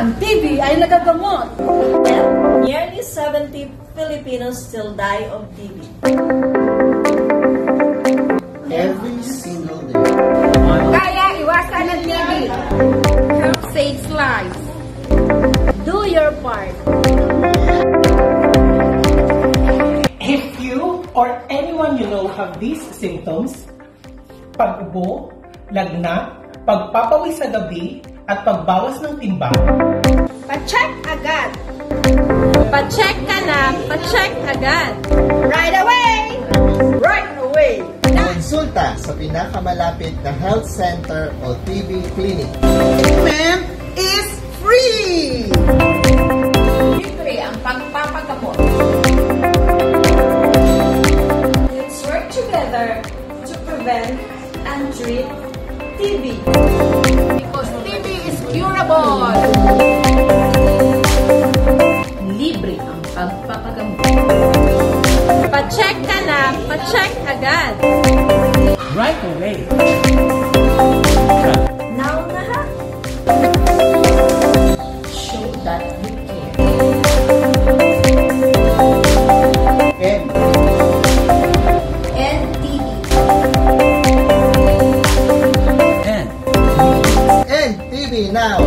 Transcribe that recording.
ang TB ay nagagamot. Nearly 70 Filipinos still die of TB. Every single day. Kaya iwasan ang TB. Help saves lives. Do your part. If you or anyone you know have these symptoms, pag-ubo, lagnat, pagpapawis sa gabi, at pagbawas ng timbang, Pa-check agad. Pa-check ka na, pa-check agad. Right away! Right away. Konsulta sa pinakamalapit na health center o TB clinic. Treatment is free! Libre ang pagpapagamot. Let's work together to prevent and treat TB. Because TB is curable! Libre ang pagpapagamot. Pa-check ka na, pa-check agad. right away. Now na ha. Show that you care. And NTB. TB now.